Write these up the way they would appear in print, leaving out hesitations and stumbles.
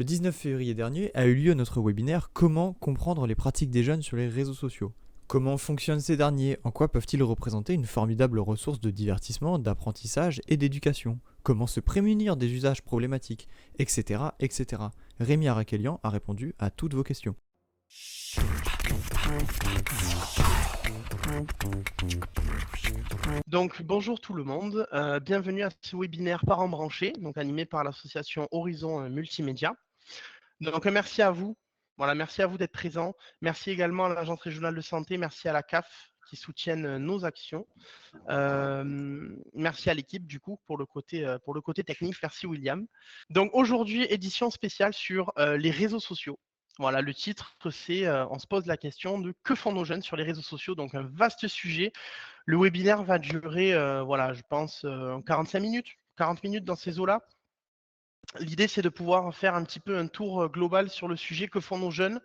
Le 19 février dernier a eu lieu notre webinaire Comment comprendre les pratiques des jeunes sur les réseaux sociaux. Comment fonctionnent ces derniers? En quoi peuvent-ils représenter une formidable ressource de divertissement, d'apprentissage et d'éducation? Comment se prémunir des usages problématiques? Etc. etc. Rémi Arakelian a répondu à toutes vos questions. Donc bonjour tout le monde, bienvenue à ce webinaire Parents branchés, donc animé par l'association Horizon Multimédia. Donc merci à vous, voilà, merci à vous d'être présents. Merci également à l'Agence régionale de santé, merci à la CAF qui soutiennent nos actions. Merci à l'équipe du coup pour le côté technique, merci William. Donc aujourd'hui, édition spéciale sur les réseaux sociaux. Voilà, le titre, c'est on se pose la question de que font nos jeunes sur les réseaux sociaux, donc un vaste sujet. Le webinaire va durer, voilà, je pense, 45 minutes, 40 minutes dans ces eaux-là. L'idée, c'est de pouvoir faire un petit peu un tour global sur le sujet que font nos jeunes.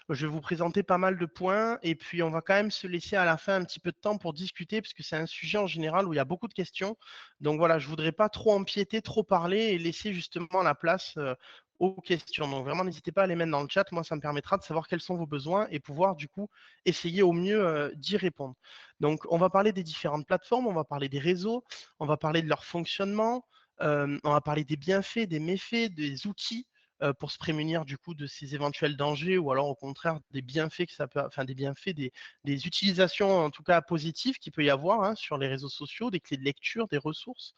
Je vais vous présenter pas mal de points et puis on va quand même se laisser à la fin un petit peu de temps pour discuter parce que c'est un sujet en général où il y a beaucoup de questions. Donc voilà, je voudrais pas trop empiéter, trop parler et laisser justement la place aux questions. Donc vraiment, n'hésitez pas à les mettre dans le chat. Moi, ça me permettra de savoir quels sont vos besoins et pouvoir du coup essayer au mieux d'y répondre. Donc on va parler des différentes plateformes, on va parler des réseaux, on va parler de leur fonctionnement, on va parler des bienfaits, des méfaits, des outils pour se prémunir du coup de ces éventuels dangers ou alors au contraire des bienfaits que ça peut, enfin des bienfaits, des utilisations en tout cas positives qu'il peut y avoir hein, sur les réseaux sociaux, des clés de lecture, des ressources.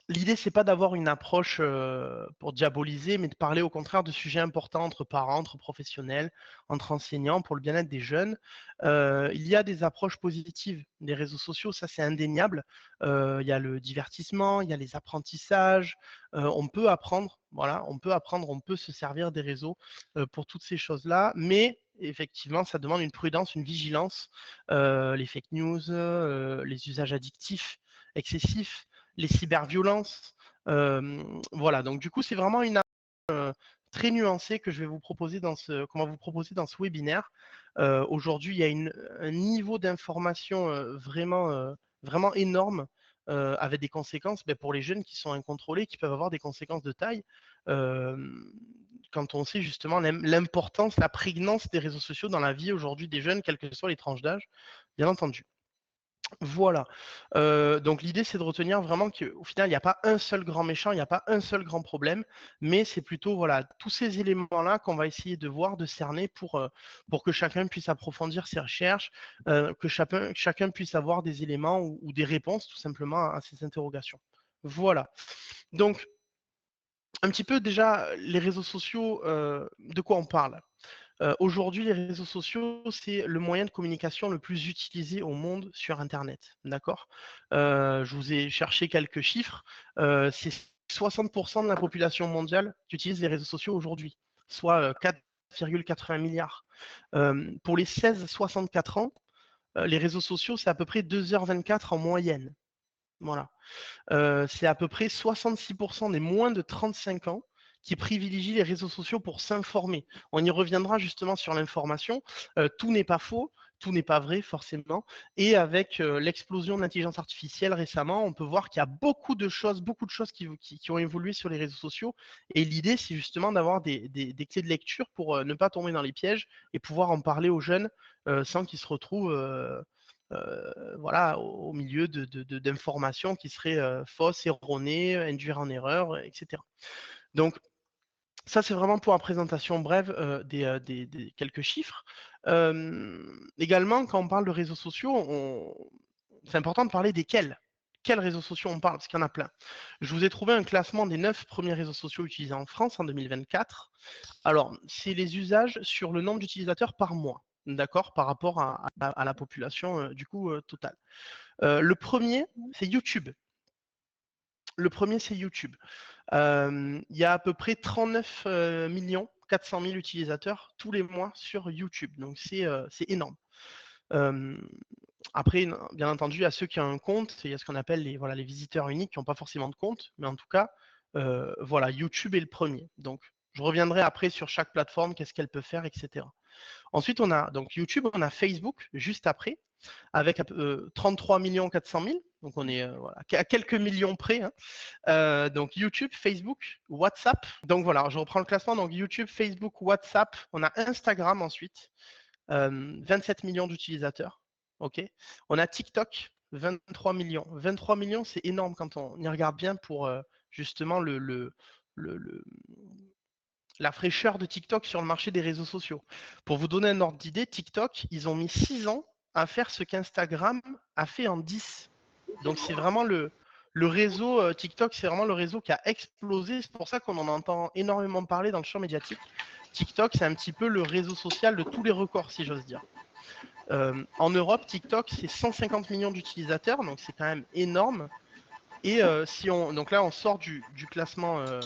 L'idée, c'est pas d'avoir une approche pour diaboliser, mais de parler au contraire de sujets importants entre parents, entre professionnels, entre enseignants, pour le bien-être des jeunes. Il y a des approches positives des réseaux sociaux, ça c'est indéniable. Il y a le divertissement, il y a les apprentissages. On peut apprendre, voilà, on peut se servir des réseaux pour toutes ces choses-là, mais effectivement, ça demande une prudence, une vigilance. Les fake news, les usages addictifs excessifs, les cyberviolences. Voilà, donc du coup, c'est vraiment une très nuancée que je vais vous proposer qu'on va vous proposer dans ce webinaire. Aujourd'hui, il y a un niveau d'information vraiment énorme avec des conséquences pour les jeunes qui sont incontrôlés, qui peuvent avoir des conséquences de taille. Quand on sait justement l'importance, la prégnance des réseaux sociaux dans la vie aujourd'hui des jeunes, quelles que soient les tranches d'âge, bien entendu. Voilà. Donc l'idée, c'est de retenir vraiment qu'au final, il n'y a pas un seul grand méchant, il n'y a pas un seul grand problème, mais c'est plutôt voilà, tous ces éléments-là qu'on va essayer de voir, de cerner pour que chacun puisse approfondir ses recherches, que chacun puisse avoir des éléments ou des réponses tout simplement à ces interrogations. Voilà. Donc, un petit peu déjà, les réseaux sociaux, de quoi on parle? Aujourd'hui, les réseaux sociaux, c'est le moyen de communication le plus utilisé au monde sur internet, d'accord? Je vous ai cherché quelques chiffres, c'est 60 de la population mondiale qui utilise les réseaux sociaux aujourd'hui, soit, 4,80 000 000 pour les 16-64 ans, les réseaux sociaux, c'est à peu près 2h24 en moyenne. Voilà. C'est à peu près 66 des moins de 35 ans qui privilégient les réseaux sociaux pour s'informer. On y reviendra justement sur l'information. Tout n'est pas faux, tout n'est pas vrai forcément. Et avec l'explosion de l'intelligence artificielle récemment, on peut voir qu'il y a beaucoup de choses qui ont évolué sur les réseaux sociaux. Et l'idée, c'est justement d'avoir des clés de lecture pour ne pas tomber dans les pièges et pouvoir en parler aux jeunes sans qu'ils se retrouvent voilà, au milieu d'informations qui seraient fausses, erronées, induire en erreur, etc. Donc, ça, c'est vraiment pour la présentation brève des quelques chiffres. Également, quand on parle de réseaux sociaux, c'est important de parler desquels. Quels réseaux sociaux on parle? Parce qu'il y en a plein. Je vous ai trouvé un classement des 9 premiers réseaux sociaux utilisés en France en 2024. Alors, c'est les usages sur le nombre d'utilisateurs par mois, d'accord, par rapport à la population du coup totale. Le premier, c'est YouTube. Le premier, c'est YouTube. Il y a à peu près 39 millions 400 000 utilisateurs tous les mois sur YouTube. Donc, c'est énorme. Euh, Après, bien entendu, il y a ceux qui ont un compte, il y a ce qu'on appelle voilà, les visiteurs uniques qui n'ont pas forcément de compte, mais en tout cas, voilà, YouTube est le premier. Donc, je reviendrai après sur chaque plateforme, qu'est-ce qu'elle peut faire, etc. Ensuite, on a donc YouTube, on a Facebook juste après. avec 33 400 000. Donc on est voilà, à quelques millions près. Hein. Donc YouTube, Facebook, WhatsApp. Donc voilà, je reprends le classement. Donc YouTube, Facebook, WhatsApp. On a Instagram ensuite. 27 millions d'utilisateurs. Ok. On a TikTok, 23 millions. 23 millions, c'est énorme quand on y regarde bien pour justement la fraîcheur de TikTok sur le marché des réseaux sociaux. Pour vous donner un ordre d'idée, TikTok, ils ont mis 6 ans à faire ce qu'Instagram a fait en 10. Donc c'est vraiment le réseau TikTok, c'est vraiment le réseau qui a explosé. C'est pour ça qu'on en entend énormément parler dans le champ médiatique. TikTok, c'est un petit peu le réseau social de tous les records, si j'ose dire. En Europe, TikTok, c'est 150 millions d'utilisateurs, donc c'est quand même énorme. Et donc là, on sort du classement de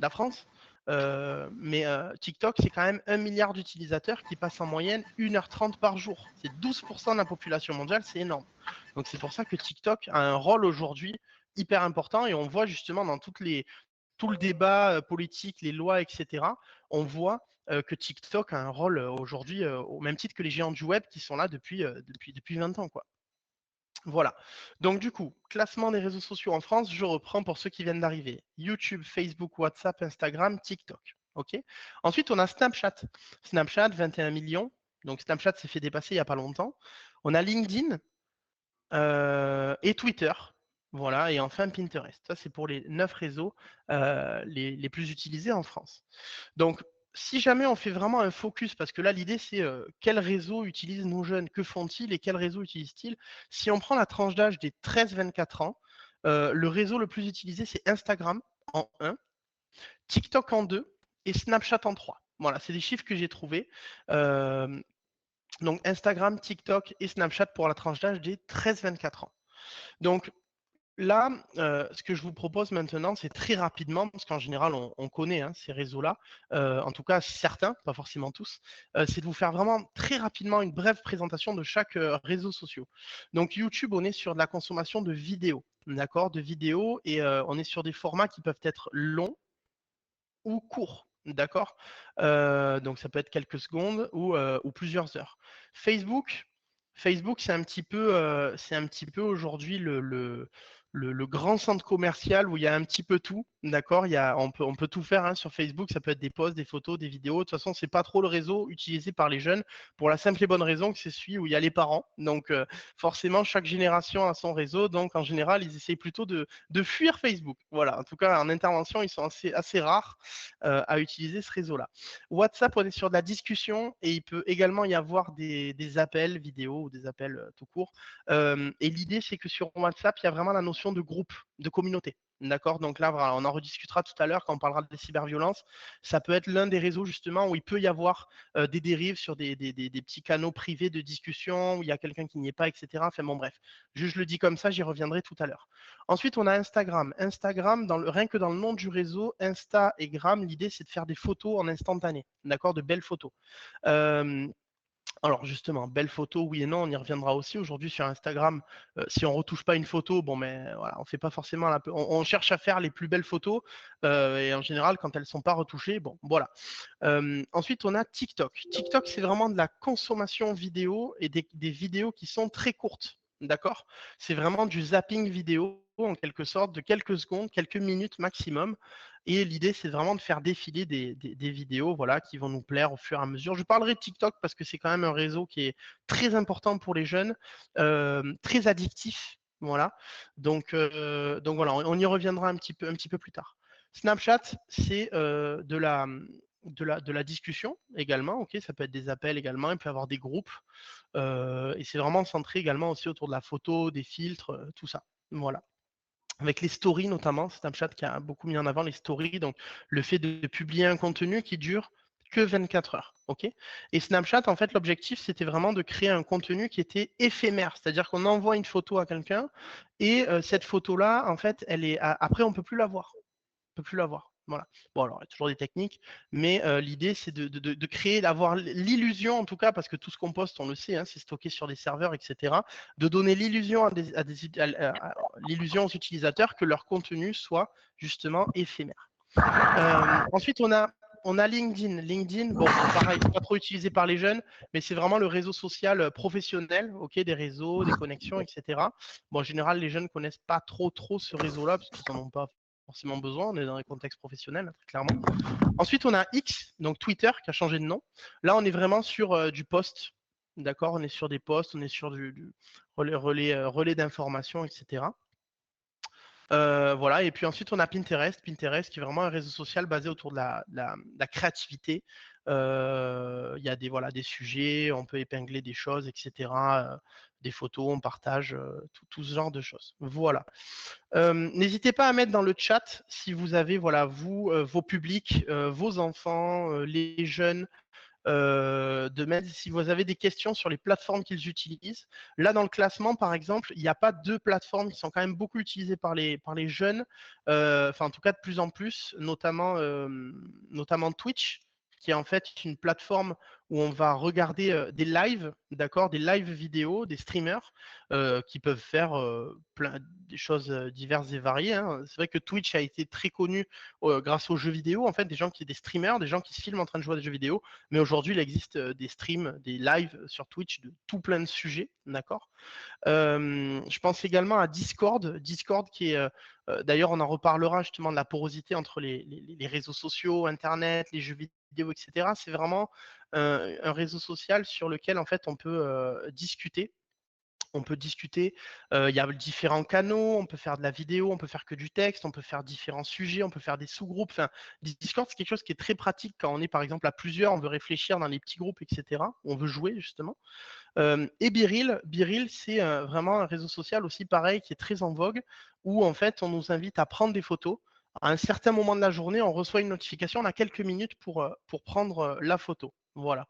la France. Mais TikTok, c'est quand même 1 milliard d'utilisateurs qui passent en moyenne 1h30 par jour. C'est 12% de la population mondiale, c'est énorme. Donc c'est pour ça que TikTok a un rôle aujourd'hui hyper important et on voit justement dans tout le débat politique, les lois, etc., on voit que TikTok a un rôle aujourd'hui au même titre que les géants du web qui sont là depuis 20 ans, quoi. Voilà. Donc du coup, classement des réseaux sociaux en France, je reprends pour ceux qui viennent d'arriver. YouTube, Facebook, WhatsApp, Instagram, TikTok. OK. Ensuite, on a Snapchat. Snapchat, 21 millions. Donc Snapchat s'est fait dépasser il n'y a pas longtemps. On a LinkedIn et Twitter. Voilà. Et enfin Pinterest. Ça, c'est pour les 9 réseaux les plus utilisés en France. Donc, si jamais on fait vraiment un focus, parce que là, l'idée, c'est quel réseau utilisent nos jeunes, que font-ils et quel réseau utilisent-ils? Si on prend la tranche d'âge des 13-24 ans, le réseau le plus utilisé, c'est Instagram en 1, TikTok en 2 et Snapchat en 3. Voilà, c'est des chiffres que j'ai trouvés. Donc, Instagram, TikTok et Snapchat pour la tranche d'âge des 13-24 ans. Donc, là, ce que je vous propose maintenant, c'est très rapidement, parce qu'en général, on connaît ces réseaux-là, en tout cas certains, pas forcément tous, c'est de vous faire vraiment très rapidement une brève présentation de chaque réseau social. Donc YouTube, on est sur de la consommation de vidéos, d'accord, de vidéos, et on est sur des formats qui peuvent être longs ou courts. D'accord. Donc ça peut être quelques secondes ou plusieurs heures. Facebook, c'est un petit peu aujourd'hui le grand centre commercial où il y a un petit peu tout, d'accord. On peut tout faire sur Facebook. Ça peut être des posts, des photos, des vidéos. De toute façon, c'est pas trop le réseau utilisé par les jeunes pour la simple et bonne raison que c'est celui où il y a les parents. Donc forcément, chaque génération a son réseau. Donc en général, ils essayent plutôt de fuir Facebook. Voilà. En tout cas, en intervention, ils sont assez rares à utiliser ce réseau-là. WhatsApp, on est sur de la discussion et il peut également y avoir des appels vidéo ou des appels tout court. Et l'idée, c'est que sur WhatsApp, il y a vraiment la notion de groupe, de communauté. D'accord. Donc là, voilà, on en rediscutera tout à l'heure quand on parlera des cyberviolences. Ça peut être l'un des réseaux justement où il peut y avoir des dérives sur des petits canaux privés de discussion où il y a quelqu'un qui n'y est pas, etc. Enfin bon, bref. Je le dis comme ça, j'y reviendrai tout à l'heure. Ensuite, on a Instagram. Instagram, rien que dans le nom du réseau, Insta et Gram, l'idée, c'est de faire des photos en instantané. D'accord. De belles photos. Alors justement, belles photos, oui et non, on y reviendra aussi. Aujourd'hui sur Instagram, si on retouche pas une photo, bon mais voilà, on fait pas forcément on cherche à faire les plus belles photos et en général quand elles sont pas retouchées, bon voilà. Ensuite on a TikTok. TikTok c'est vraiment de la consommation vidéo et des vidéos qui sont très courtes, d'accord. C'est vraiment du zapping vidéo en quelque sorte de quelques secondes, quelques minutes maximum. Et l'idée, c'est vraiment de faire défiler des vidéos voilà, qui vont nous plaire au fur et à mesure. Je parlerai de TikTok parce que c'est quand même un réseau qui est très important pour les jeunes, très addictif. Voilà. Donc voilà, on y reviendra un petit peu plus tard. Snapchat, c'est de la discussion également. Ok, ça peut être des appels également. Il peut y avoir des groupes. Et c'est vraiment centré également aussi autour de la photo, des filtres, tout ça. Voilà. Avec les stories notamment, Snapchat qui a beaucoup mis en avant les stories, donc le fait de publier un contenu qui dure que 24 heures. Ok. Et Snapchat, en fait, l'objectif, c'était vraiment de créer un contenu qui était éphémère, c'est-à-dire qu'on envoie une photo à quelqu'un et cette photo-là, en fait, après, on ne peut plus la voir. On peut plus la voir. Voilà. Bon, alors, il y a toujours des techniques, mais l'idée, c'est de créer, d'avoir l'illusion, en tout cas, parce que tout ce qu'on poste, on le sait, c'est stocké sur des serveurs, etc., de donner l'illusion l'illusion aux utilisateurs que leur contenu soit justement éphémère. Ensuite, on a on a LinkedIn. LinkedIn, bon, pareil, c'est pas trop utilisé par les jeunes, mais c'est vraiment le réseau social professionnel, ok, des réseaux, des connexions, etc. Bon, en général, les jeunes connaissent pas trop ce réseau-là parce qu'ils en ont pas forcément besoin. On est dans un contexte professionnel, très clairement. Ensuite, on a X, donc Twitter, qui a changé de nom. Là, on est vraiment sur du post. D'accord, on est sur des posts, on est sur du relais d'informations, etc. Voilà, et puis ensuite on a Pinterest, Pinterest qui est vraiment un réseau social basé autour de la créativité. Il y a des sujets, on peut épingler des choses, etc. Des photos, on partage tout ce genre de choses. Voilà. N'hésitez pas à mettre dans le chat si vous avez, voilà, vous, vos publics, vos enfants, les jeunes, de mettre si vous avez des questions sur les plateformes qu'ils utilisent. Là, dans le classement, par exemple, il n'y a pas deux plateformes qui sont quand même beaucoup utilisées par les jeunes, enfin en tout cas de plus en plus, notamment Twitch, qui est en fait une plateforme où on va regarder des lives, d'accord, des lives vidéo, des streamers qui peuvent faire des choses diverses et variées. Hein. C'est vrai que Twitch a été très connu grâce aux jeux vidéo, en fait, des streamers, des gens qui se filment en train de jouer à des jeux vidéo. Mais aujourd'hui, il existe des streams, des lives sur Twitch de tout plein de sujets, d'accord. Je pense également à Discord qui est, d'ailleurs, on en reparlera justement de la porosité entre les réseaux sociaux, Internet, les jeux vidéo, etc. C'est vraiment un réseau social sur lequel en fait on peut discuter. On peut discuter, il y a différents canaux, on peut faire de la vidéo, on peut faire que du texte, on peut faire différents sujets, on peut faire des sous-groupes. Enfin, Discord, c'est quelque chose qui est très pratique quand on est par exemple à plusieurs, on veut réfléchir dans les petits groupes, etc. On veut jouer justement. Et Biril, c'est vraiment un réseau social aussi pareil qui est très en vogue, où en fait on nous invite à prendre des photos. À un certain moment de la journée, on reçoit une notification, on a quelques minutes pour prendre la photo. Voilà.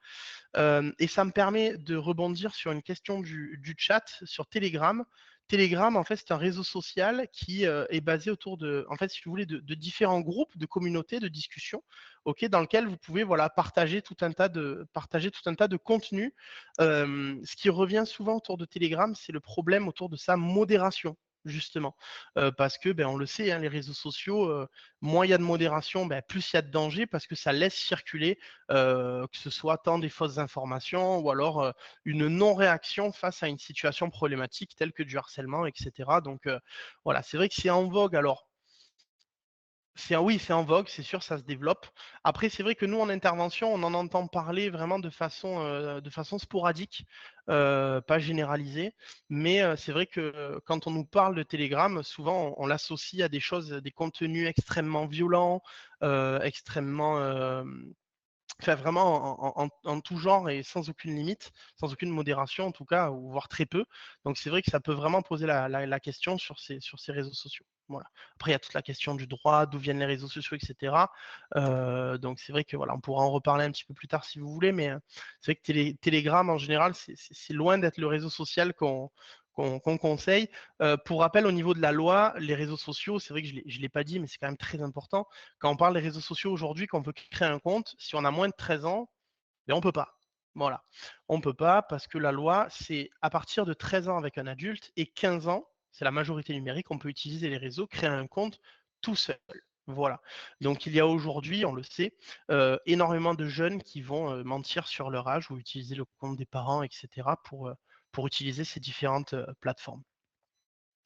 Et ça me permet de rebondir sur une question du chat sur Telegram. Telegram, en fait, c'est un réseau social qui est basé autour de, en fait, si vous voulez, de différents groupes, de communautés, de discussions, ok, dans lequel vous pouvez, voilà, partager tout un tas de contenus. Ce qui revient souvent autour de Telegram, c'est le problème autour de sa modération, justement, parce que, ben, on le sait, hein, les réseaux sociaux, moins il y a de modération, ben, plus il y a de danger, parce que ça laisse circuler que ce soit tant des fausses informations ou alors une non-réaction face à une situation problématique telle que du harcèlement, etc. Donc voilà, c'est vrai que c'est en vogue. Alors, oui, c'est en vogue, c'est sûr, ça se développe. Après, c'est vrai que nous, en intervention, on en entend parler vraiment de façon sporadique, pas généralisée. Mais c'est vrai que quand on nous parle de Telegram, souvent, on l'associe à des choses, des contenus extrêmement violents, extrêmement enfin, vraiment en tout genre et sans aucune limite, sans aucune modération en tout cas, ou voire très peu. Donc c'est vrai que ça peut vraiment poser la question sur ces réseaux sociaux. Voilà. Après, il y a toute la question du droit, d'où viennent les réseaux sociaux, etc. Donc c'est vrai que voilà, on pourra en reparler un petit peu plus tard si vous voulez, mais c'est vrai que Telegram en général, c'est loin d'être le réseau social qu'on conseille. Pour rappel, au niveau de la loi, les réseaux sociaux, c'est vrai que je ne l'ai pas dit, mais c'est quand même très important. Quand on parle des réseaux sociaux aujourd'hui, quand on veut créer un compte, si on a moins de 13 ans, ben on ne peut pas. Voilà. On ne peut pas parce que la loi, c'est à partir de 13 ans avec un adulte et 15 ans, c'est la majorité numérique, on peut utiliser les réseaux, créer un compte tout seul. Voilà. Donc il y a aujourd'hui, on le sait, énormément de jeunes qui vont mentir sur leur âge ou utiliser le compte des parents, etc. pour utiliser ces différentes plateformes.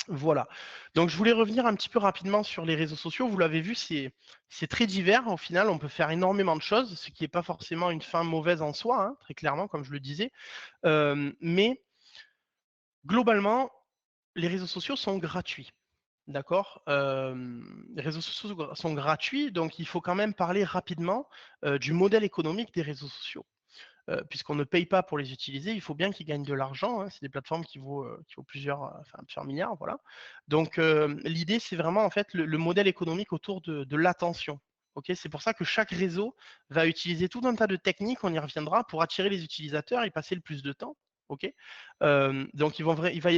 Voilà. Donc je voulais revenir un petit peu rapidement sur les réseaux sociaux. Vous l'avez vu, c'est très divers. Au final, on peut faire énormément de choses, ce qui n'est pas forcément une fin mauvaise en soi, hein, très clairement, comme je le disais. Mais globalement, les réseaux sociaux sont gratuits. D'accord. Les réseaux sociaux sont gratuits, donc il faut quand même parler rapidement du modèle économique des réseaux sociaux. Puisqu'on ne paye pas pour les utiliser, il faut bien qu'ils gagnent de l'argent. Hein. C'est des plateformes qui vaut plusieurs milliards, voilà. Donc l'idée, c'est vraiment en fait le modèle économique autour de l'attention. Okay, c'est pour ça que chaque réseau va utiliser tout un tas de techniques, on y reviendra, pour attirer les utilisateurs et passer le plus de temps. Okay, donc il va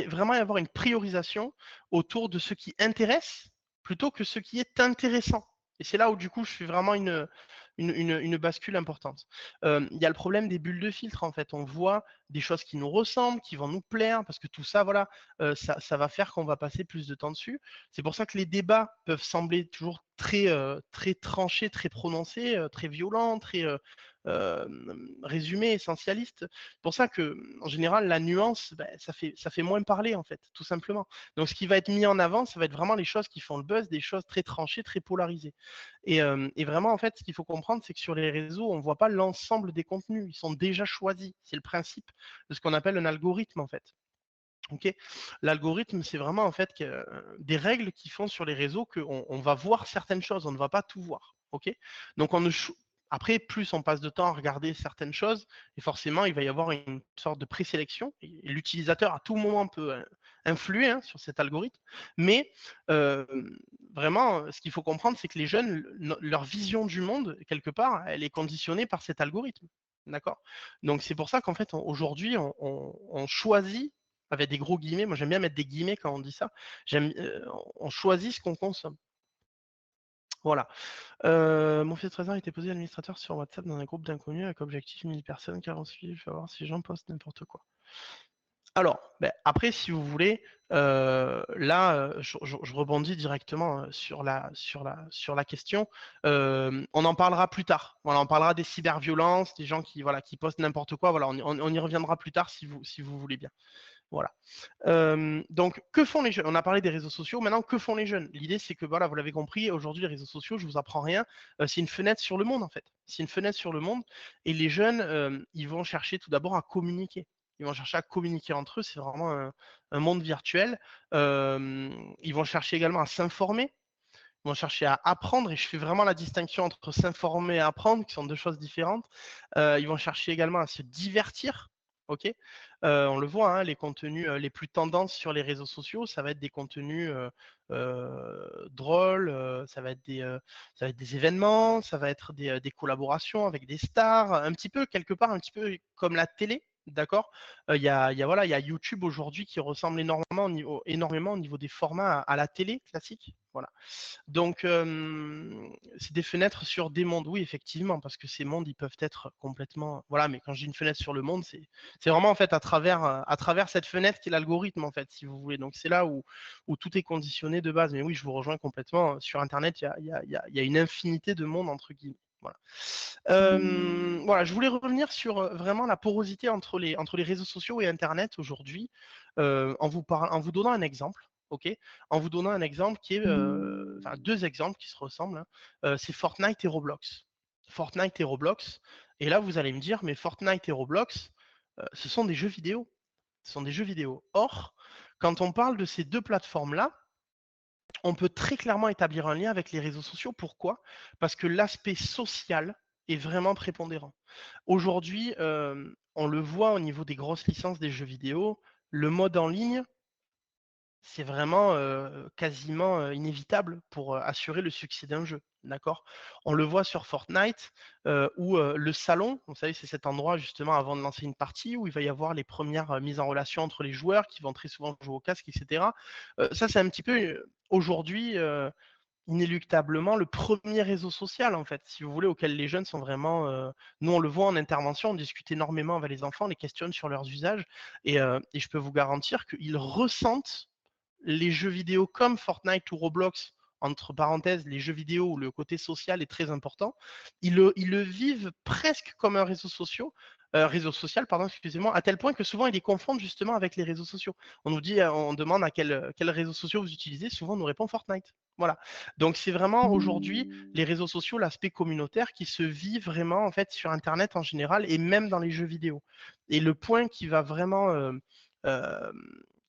vraiment y avoir une priorisation autour de ce qui intéresse plutôt que ce qui est intéressant. Et c'est là où du coup je fais vraiment une bascule importante. Il y a le problème des bulles de filtre en fait. On voit des choses qui nous ressemblent, qui vont nous plaire, parce que tout ça, voilà, ça va faire qu'on va passer plus de temps dessus. C'est pour ça que les débats peuvent sembler toujours très tranchés, très prononcés, très violents, très euh, résumés, essentialistes. C'est pour ça que, en général, la nuance, ben, ça fait moins parler en fait, tout simplement. Donc ce qui va être mis en avant, ça va être vraiment les choses qui font le buzz, des choses très tranchées, très polarisées. Et vraiment, en fait, ce qu'il faut comprendre, c'est que sur les réseaux, on ne voit pas l'ensemble des contenus. Ils sont déjà choisis. C'est le principe de ce qu'on appelle un algorithme, en fait. Okay. L'algorithme, c'est vraiment en fait des règles qui font sur les réseaux qu'on va voir certaines choses, on ne va pas tout voir. Okay. Donc après, plus on passe de temps à regarder certaines choses, et forcément, il va y avoir une sorte de présélection. Et l'utilisateur, à tout moment, peut influer sur cet algorithme. Mais euh, vraiment, ce qu'il faut comprendre, c'est que les jeunes, leur vision du monde, quelque part, elle est conditionnée par cet algorithme. D'accord. Donc c'est pour ça qu'en fait, aujourd'hui, on choisit avec des gros guillemets, moi j'aime bien mettre des guillemets quand on dit ça, on choisit ce qu'on consomme. Voilà. Mon fils de 13 ans a été posé administrateur sur WhatsApp dans un groupe d'inconnus avec objectif 1000 personnes, 48, je vais voir si les gens postent n'importe quoi. Alors, ben, après, si vous voulez, là, je rebondis directement sur la question. On en parlera plus tard. Voilà, on parlera des cyberviolences, des gens qui, voilà, qui postent n'importe quoi. Voilà, on y reviendra plus tard si vous voulez bien. Voilà. Donc, que font les jeunes? On a parlé des réseaux sociaux. Maintenant, que font les jeunes? L'idée, c'est que, voilà, vous l'avez compris, aujourd'hui, les réseaux sociaux, je vous apprends rien. C'est une fenêtre sur le monde, en fait. C'est une fenêtre sur le monde. Et les jeunes, ils vont chercher tout d'abord à communiquer. Ils vont chercher à communiquer entre eux. C'est vraiment un monde virtuel. Ils vont chercher également à s'informer. Ils vont chercher à apprendre. Et je fais vraiment la distinction entre s'informer et apprendre, qui sont deux choses différentes. Ils vont chercher également à se divertir. Ok, on le voit, hein, les contenus les plus tendances sur les réseaux sociaux, ça va être des contenus drôles, ça va être des événements, ça va être des collaborations avec des stars, un petit peu quelque part, un petit peu comme la télé, d'accord. Voilà, il y a YouTube aujourd'hui qui ressemble énormément au niveau des formats à la télé classique, voilà. Donc, c'est des fenêtres sur des mondes, oui, effectivement, parce que ces mondes, ils peuvent être complètement. Voilà, mais quand j'ai une fenêtre sur le monde, c'est vraiment en fait à travers cette fenêtre qui est l'algorithme, en fait, si vous voulez. Donc, c'est là où tout est conditionné de base. Mais oui, je vous rejoins complètement. Sur Internet, il y a une infinité de mondes, entre guillemets. Voilà. Voilà, je voulais revenir sur vraiment la porosité entre les réseaux sociaux et Internet aujourd'hui, en vous donnant un exemple. Ok, en vous donnant un exemple qui est, enfin deux exemples qui se ressemblent, hein. C'est Fortnite et Roblox. Fortnite et Roblox. Et là, vous allez me dire, mais Fortnite et Roblox, ce sont des jeux vidéo. Ce sont des jeux vidéo. Or, quand on parle de ces deux plateformes-là, on peut très clairement établir un lien avec les réseaux sociaux. Pourquoi? Parce que l'aspect social est vraiment prépondérant. Aujourd'hui, on le voit au niveau des grosses licences des jeux vidéo, le mode en ligne, c'est vraiment quasiment inévitable pour assurer le succès d'un jeu. D'accord. On le voit sur Fortnite, où le salon, vous savez, c'est cet endroit justement avant de lancer une partie où il va y avoir les premières mises en relation entre les joueurs qui vont très souvent jouer au casque, etc. Ça, c'est un petit peu aujourd'hui inéluctablement le premier réseau social, en fait, si vous voulez, auquel les jeunes sont vraiment. Nous, on le voit en intervention, on discute énormément avec les enfants, on les questionne sur leurs usages, et je peux vous garantir qu'ils ressentent les jeux vidéo comme Fortnite ou Roblox, entre parenthèses, les jeux vidéo où le côté social est très important, ils le vivent presque comme un réseau social, pardon, excusez-moi, à tel point que souvent ils les confondent justement avec les réseaux sociaux. On nous dit, on demande à quels réseaux sociaux vous utilisez, souvent on nous répond Fortnite. Voilà. Donc c'est vraiment aujourd'hui les réseaux sociaux, l'aspect communautaire qui se vit vraiment en fait sur Internet en général et même dans les jeux vidéo. Et le point qui va vraiment euh,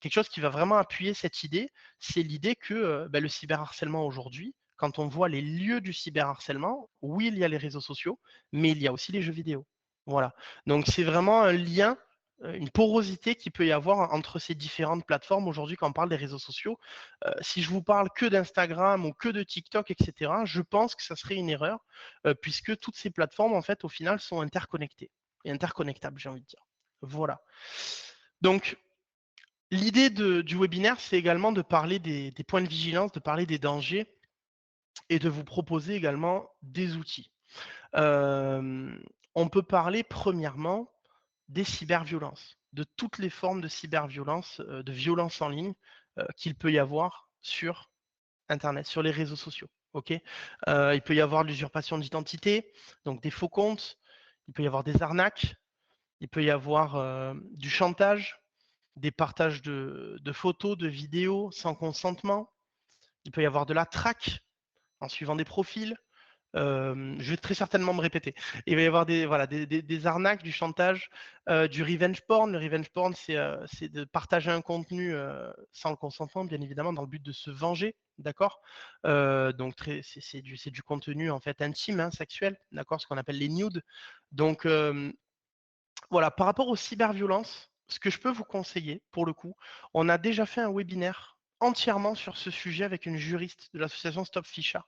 quelque chose qui va vraiment appuyer cette idée, c'est l'idée que le cyberharcèlement aujourd'hui, quand on voit les lieux du cyberharcèlement, oui, il y a les réseaux sociaux, mais il y a aussi les jeux vidéo. Voilà. Donc c'est vraiment un lien, une porosité qui peut y avoir entre ces différentes plateformes aujourd'hui quand on parle des réseaux sociaux. Si je vous parle que d'Instagram ou que de TikTok, etc., je pense que ça serait une erreur, puisque toutes ces plateformes, en fait, au final, sont interconnectées et interconnectables, j'ai envie de dire. Voilà. Donc, l'idée du webinaire, c'est également de parler des points de vigilance, de parler des dangers et de vous proposer également des outils. On peut parler premièrement des cyberviolences, de toutes les formes de cyberviolence, de violence en ligne qu'il peut y avoir sur Internet, sur les réseaux sociaux. Ok. Il peut y avoir de l'usurpation d'identité, donc des faux comptes, il peut y avoir des arnaques, il peut y avoir du chantage, des partages de photos, de vidéos sans consentement, il peut y avoir de la traque en suivant des profils, je vais très certainement me répéter. Il va y avoir voilà, des arnaques, du chantage, du revenge porn. Le revenge porn, c'est de partager un contenu sans le consentement, bien évidemment, dans le but de se venger. D'accord. Donc c'est du contenu en fait intime, hein, sexuel, d'accord, ce qu'on appelle les nudes. Donc voilà, par rapport aux cyberviolences, ce que je peux vous conseiller, pour le coup, on a déjà fait un webinaire entièrement sur ce sujet avec une juriste de l'association Stop Fisher.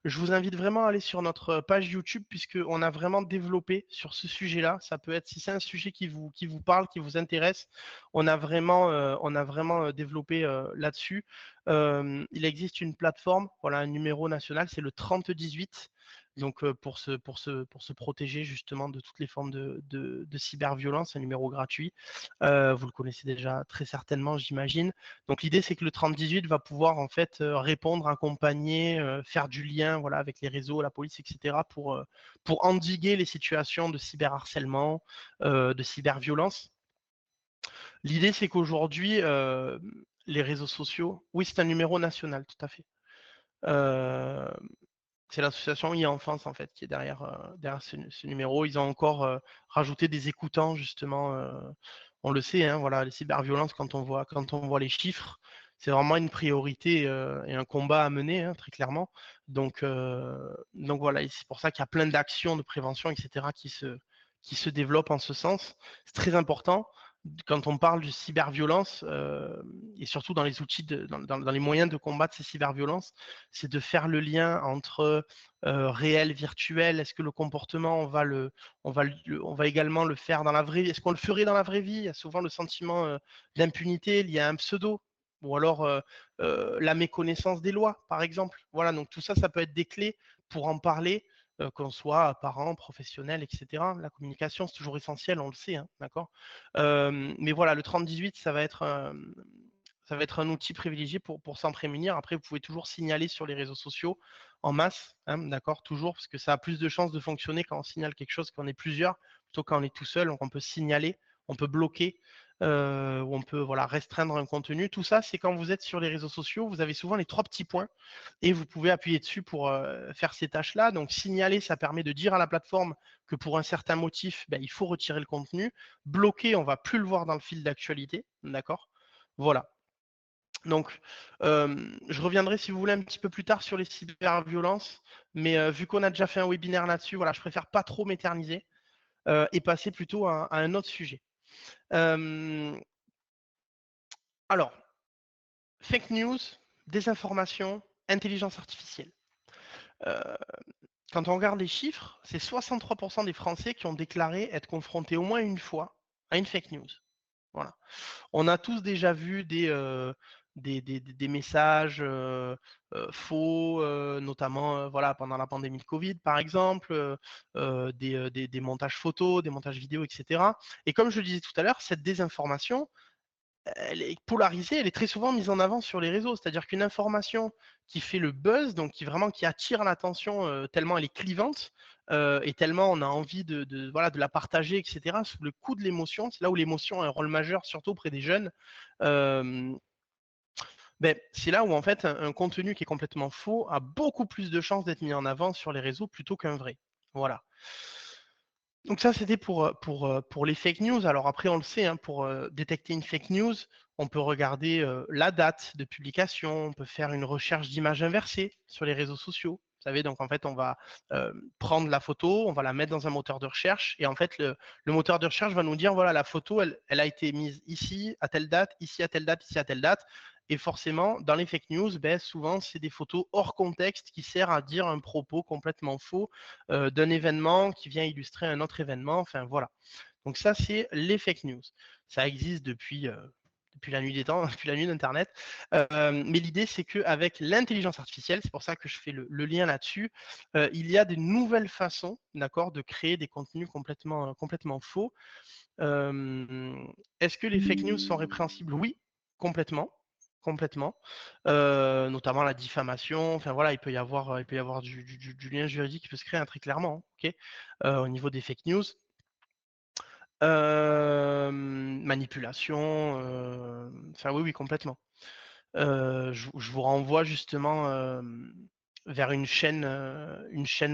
Je vous invite vraiment à aller sur notre page YouTube puisqu'on a vraiment développé sur ce sujet-là. Ça peut être, si c'est un sujet qui vous parle, qui vous intéresse, on a vraiment développé là-dessus. Il existe une plateforme, voilà, un numéro national, c'est le 3018. Donc pour se protéger justement de toutes les formes de cyberviolence, un numéro gratuit. Vous le connaissez déjà très certainement, j'imagine. Donc l'idée, c'est que le 3018 va pouvoir en fait répondre, accompagner, faire du lien, voilà, avec les réseaux, la police, etc. Pour endiguer les situations de cyberharcèlement, de cyberviolence. L'idée, c'est qu'aujourd'hui, les réseaux sociaux, oui, c'est un numéro national, tout à fait. C'est l'association e-Enfance en fait qui est derrière ce numéro. Ils ont encore rajouté des écoutants justement. On le sait, hein, voilà, les cyberviolences quand on voit les chiffres, c'est vraiment une priorité et un combat à mener, hein, très clairement. Donc voilà, c'est pour ça qu'il y a plein d'actions de prévention, etc. qui se développent en ce sens. C'est très important quand on parle de cyberviolence et surtout dans les outils, dans les moyens de combattre ces cyberviolences, c'est de faire le lien entre réel, virtuel. Est-ce que le comportement, on va également le faire dans la vraie vie? Est-ce qu'on le ferait dans la vraie vie? Il y a souvent le sentiment d'impunité lié à un pseudo. Ou alors la méconnaissance des lois, par exemple. Voilà, donc tout ça, ça peut être des clés pour en parler, qu'on soit parents, professionnels, etc. La communication, c'est toujours essentiel, on le sait, hein, d'accord. Mais voilà, le 3018, ça va être un outil privilégié pour s'en prémunir. Après, vous pouvez toujours signaler sur les réseaux sociaux en masse, hein, d'accord, toujours, parce que ça a plus de chances de fonctionner quand on signale quelque chose, quand on est plusieurs, plutôt quand on est tout seul. Donc, on peut signaler, on peut bloquer, ou on peut voilà, restreindre un contenu. Tout ça, c'est quand vous êtes sur les réseaux sociaux, vous avez souvent les 3 petits points et vous pouvez appuyer dessus pour faire ces tâches-là. Donc, signaler, ça permet de dire à la plateforme que pour un certain motif, ben, il faut retirer le contenu. Bloquer, on va plus le voir dans le fil d'actualité, d'accord. Voilà. Donc, je reviendrai si vous voulez un petit peu plus tard sur les cyberviolences, mais vu qu'on a déjà fait un webinaire là-dessus, voilà, je préfère pas trop m'éterniser et passer plutôt à un autre sujet. Alors, fake news, désinformation, intelligence artificielle. Euh, Quand on regarde les chiffres, c'est 63% des Français qui ont déclaré être confrontés au moins une fois à une fake news. Voilà. On a tous déjà vu des messages faux, notamment voilà, pendant la pandémie de Covid, par exemple, des montages photos, des montages vidéo, etc. Et comme je le disais tout à l'heure, cette désinformation, elle est polarisée, elle est très souvent mise en avant sur les réseaux. C'est-à-dire qu'une information qui fait le buzz, donc qui attire l'attention tellement elle est clivante et tellement on a envie voilà, de la partager, etc., sous le coup de l'émotion, c'est là où l'émotion a un rôle majeur, surtout auprès des jeunes. Euh, c'est là où en fait un contenu qui est complètement faux a beaucoup plus de chances d'être mis en avant sur les réseaux plutôt qu'un vrai. Voilà. Donc ça, c'était pour les fake news. Alors après, on le sait, hein, pour détecter une fake news, on peut regarder la date de publication, on peut faire une recherche d'image inversée sur les réseaux sociaux. Vous savez, donc en fait, on va prendre la photo, on va la mettre dans un moteur de recherche, et en fait, le moteur de recherche va nous dire, voilà, la photo, elle a été mise ici à telle date, ici à telle date, ici à telle date. Et forcément, dans les fake news, souvent, c'est des photos hors contexte qui servent à dire un propos complètement faux d'un événement qui vient illustrer un autre événement. Enfin, voilà. Donc ça, c'est les fake news. Ça existe depuis depuis la nuit des temps, depuis la nuit d'Internet. Mais l'idée, c'est qu'avec l'intelligence artificielle, c'est pour ça que je fais le lien là-dessus, il y a des nouvelles façons, d'accord, de créer des contenus complètement faux. Est-ce que les fake news sont répréhensibles? Oui, complètement. Complètement. Notamment la diffamation. Enfin voilà, il peut y avoir du lien juridique qui peut se créer, hein, très clairement. Ok. Au niveau des fake news. Manipulation. Enfin oui, oui, complètement. Je vous renvoie justement vers une chaîne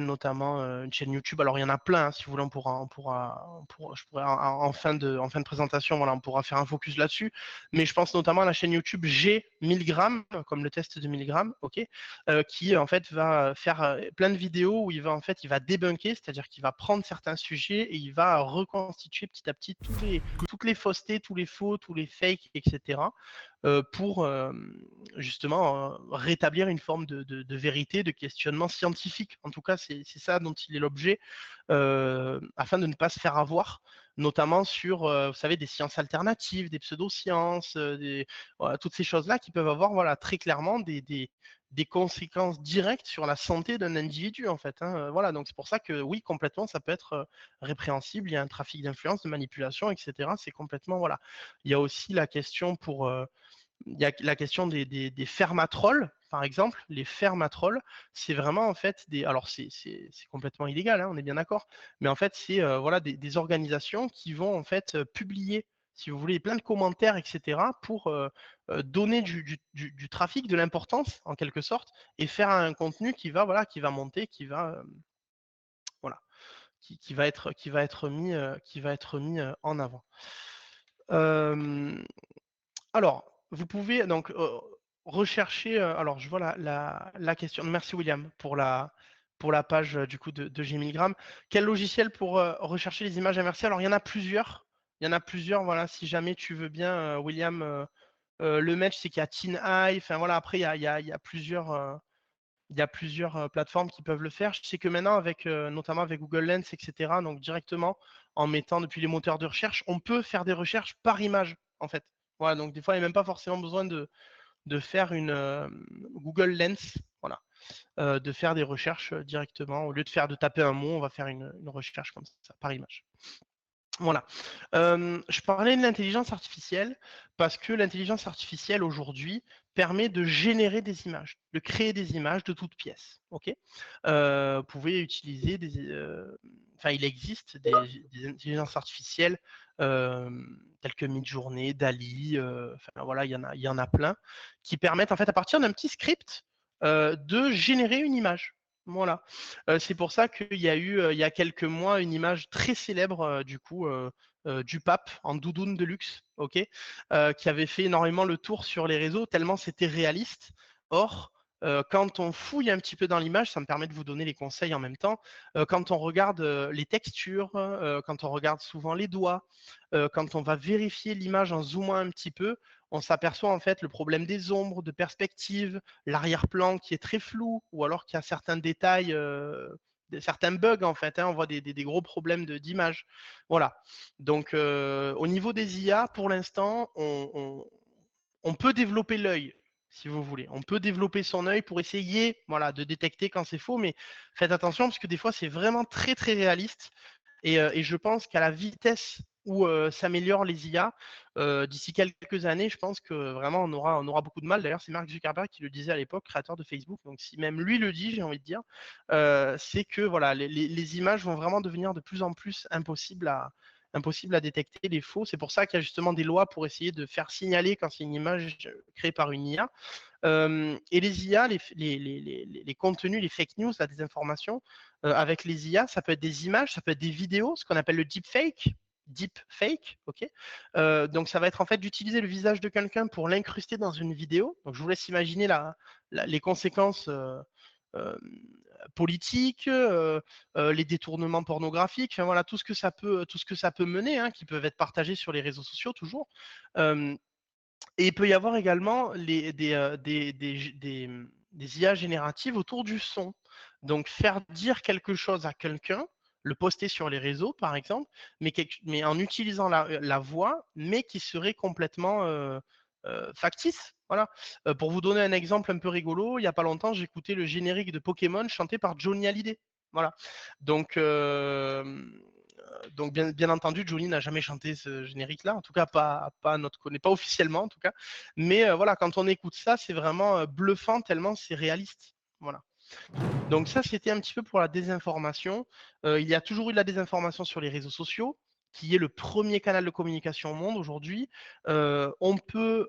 notamment, une chaîne YouTube. Alors il y en a plein, hein, si vous voulez, je pourrais en fin de présentation, voilà, on pourra faire un focus là-dessus. Mais je pense notamment à la chaîne YouTube G 1000 grammes, comme le test de 1000 grammes, ok, qui en fait va faire plein de vidéos où il va débunker, c'est-à-dire qu'il va prendre certains sujets et il va reconstituer petit à petit toutes les faussetés, tous les faux, tous les fakes, etc. Pour justement rétablir une forme de vérité, de questionnement scientifique. En tout cas, c'est ça dont il est l'objet, afin de ne pas se faire avoir, notamment sur, vous savez, des sciences alternatives, des pseudosciences, voilà, toutes ces choses-là qui peuvent avoir, voilà, très clairement des conséquences directes sur la santé d'un individu, en fait, hein. Voilà, donc c'est pour ça que oui, complètement, ça peut être répréhensible. Il y a un trafic d'influence, de manipulation, etc. C'est complètement, voilà. Il y a aussi la question il y a la question des fermatrolls, par exemple. Les fermatrolls, c'est vraiment en fait alors c'est complètement illégal, hein, on est bien d'accord. Mais en fait, c'est voilà des organisations qui vont en fait publier, si vous voulez, plein de commentaires, etc., pour donner du trafic, de l'importance en quelque sorte, et faire un contenu qui va monter, voilà, qui va être mis en avant. Alors, vous pouvez donc rechercher. Alors, je vois la question. Merci William pour la page du coup de G 1000 grammes. Quel logiciel pour rechercher les images inversées? Alors, il y en a plusieurs. Il y en a plusieurs. Voilà, si jamais tu veux bien, William, le match, c'est qu'il y a TinEye. Enfin voilà. Après, il y a plusieurs. Il y a plusieurs plateformes qui peuvent le faire. Je sais que maintenant, avec notamment avec Google Lens, etc., donc directement en mettant depuis les moteurs de recherche, on peut faire des recherches par image, en fait. Voilà, donc des fois, il n'y a même pas forcément besoin de faire une Google Lens, voilà, de faire des recherches directement. Au lieu de taper un mot, on va faire une recherche comme ça, par image. Voilà. Je parlais de l'intelligence artificielle parce que l'intelligence artificielle aujourd'hui permet de générer des images, de créer des images de toutes pièces. Ok. Vous pouvez utiliser enfin, il existe des intelligences artificielles telles que Midjourney, Dali. Enfin voilà, il y en a plein qui permettent en fait à partir d'un petit script de générer une image. Voilà. C'est pour ça qu'il y a eu, il y a quelques mois, une image très célèbre, du coup, du pape en doudoune de luxe, ok, qui avait fait énormément le tour sur les réseaux, tellement c'était réaliste. Or, quand on fouille un petit peu dans l'image, ça me permet de vous donner les conseils en même temps, quand on regarde les textures, quand on regarde souvent les doigts, quand on va vérifier l'image en zoomant un petit peu, on s'aperçoit en fait le problème des ombres, de perspective, l'arrière-plan qui est très flou, ou alors qu'il y a certains détails, certains bugs en fait, hein, on voit des gros problèmes d'image. Voilà. Donc au niveau des IA, pour l'instant, on peut développer l'œil, si vous voulez. On peut développer son œil pour essayer, voilà, de détecter quand c'est faux, mais faites attention parce que des fois c'est vraiment très très réaliste. Et je pense qu'à la vitesse où s'améliorent les IA, d'ici quelques années, je pense que vraiment on aura beaucoup de mal. D'ailleurs, c'est Mark Zuckerberg qui le disait à l'époque, créateur de Facebook. Donc si même lui le dit, j'ai envie de dire, c'est que voilà, les images vont vraiment devenir de plus en plus impossible à détecter les faux. C'est pour ça qu'il y a justement des lois pour essayer de faire signaler quand c'est une image créée par une IA. Et les IA, les contenus, les fake news, la désinformation, avec les IA, ça peut être des images, ça peut être des vidéos, ce qu'on appelle le deepfake. Deepfake, ok. Donc ça va être en fait d'utiliser le visage de quelqu'un pour l'incruster dans une vidéo. Donc je vous laisse imaginer les conséquences euh, politiques, les détournements pornographiques, enfin voilà tout ce que ça peut mener, hein, qui peuvent être partagés sur les réseaux sociaux toujours. Et il peut y avoir également des IA génératives autour du son. Donc faire dire quelque chose à quelqu'un, le poster sur les réseaux par exemple, mais en utilisant la voix, mais qui serait complètement factices. Voilà. Pour vous donner un exemple un peu rigolo, il n'y a pas longtemps, j'écoutais le générique de Pokémon chanté par Johnny Hallyday. Voilà. Donc, bien entendu, Johnny n'a jamais chanté ce générique-là, en tout cas pas à notre connaissance, pas officiellement en tout cas. Mais voilà, quand on écoute ça, c'est vraiment bluffant tellement c'est réaliste. Voilà. Donc ça, c'était un petit peu pour la désinformation. Il y a toujours eu de la désinformation sur les réseaux sociaux, qui est le premier canal de communication au monde aujourd'hui. On peut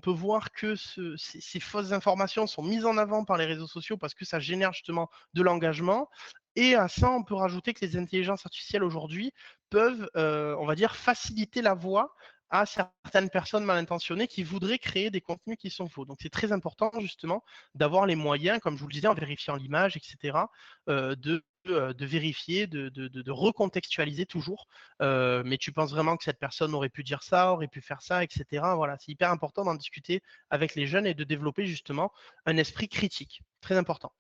voir que ces fausses informations sont mises en avant par les réseaux sociaux parce que ça génère justement de l'engagement. Et à ça, on peut rajouter que les intelligences artificielles aujourd'hui peuvent, on va dire, faciliter la voie à certaines personnes mal intentionnées qui voudraient créer des contenus qui sont faux. Donc c'est très important justement d'avoir les moyens, comme je vous le disais, en vérifiant l'image, etc., de vérifier, de recontextualiser toujours. Mais tu penses vraiment que cette personne aurait pu dire ça, aurait pu faire ça, etc. Voilà, c'est hyper important d'en discuter avec les jeunes et de développer justement un esprit critique. Très important.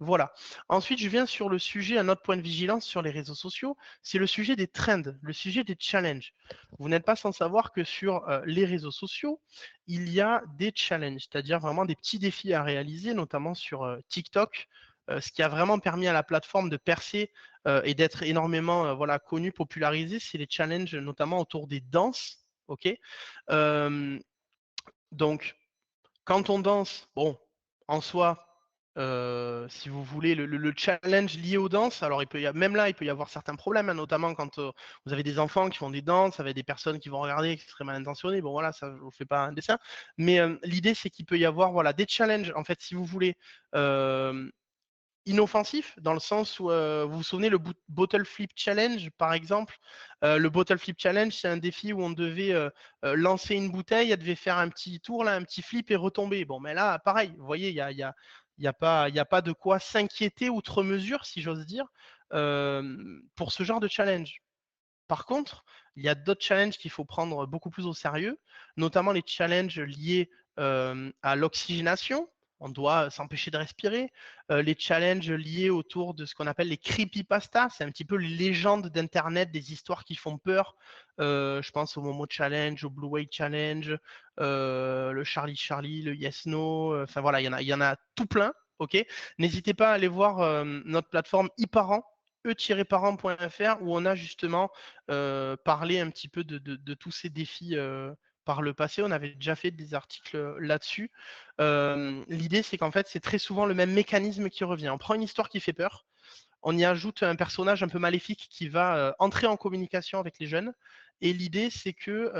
Voilà. Ensuite, je viens sur le sujet, un autre point de vigilance sur les réseaux sociaux, c'est le sujet des trends, le sujet des challenges. Vous n'êtes pas sans savoir que sur les réseaux sociaux, il y a des challenges, c'est-à-dire vraiment des petits défis à réaliser, notamment sur TikTok. Ce qui a vraiment permis à la plateforme de percer et d'être énormément voilà, connue, popularisée, c'est les challenges, notamment autour des danses. Ok. Euh, donc, quand on danse, bon, en soi, si vous voulez, le challenge lié aux danses, alors même là, il peut y avoir certains problèmes, hein, notamment quand vous avez des enfants qui font des danses avec des personnes qui vont regarder, qui seraient mal intentionnées. Bon, voilà, ça, je ne vous fais pas un dessin. Mais l'idée, c'est qu'il peut y avoir voilà, des challenges, en fait, si vous voulez, euh, inoffensif dans le sens où vous vous souvenez le Bottle Flip Challenge par exemple. Le Bottle Flip Challenge, c'est un défi où on devait lancer une bouteille, elle devait faire un petit tour là, un petit flip et retomber. Bon, mais là pareil, vous voyez, il y a pas de quoi s'inquiéter outre mesure, si j'ose dire, pour ce genre de challenge. Par contre, il y a d'autres challenges qu'il faut prendre beaucoup plus au sérieux, notamment les challenges liés à l'oxygénation. On doit s'empêcher de respirer. Les challenges liés autour de ce qu'on appelle les creepypastas, c'est un petit peu les légendes d'Internet, des histoires qui font peur. Je pense au Momo Challenge, au Blue Whale Challenge, le Charlie Charlie, le Yes No. Enfin voilà, il y en a tout plein. Ok. N'hésitez pas à aller voir notre plateforme iParent, e-parent.fr, où on a justement parlé un petit peu de tous ces défis par le passé. On avait déjà fait des articles là-dessus. L'idée, c'est qu'en fait, c'est très souvent le même mécanisme qui revient. On prend une histoire qui fait peur, on y ajoute un personnage un peu maléfique qui va entrer en communication avec les jeunes. Et l'idée, c'est que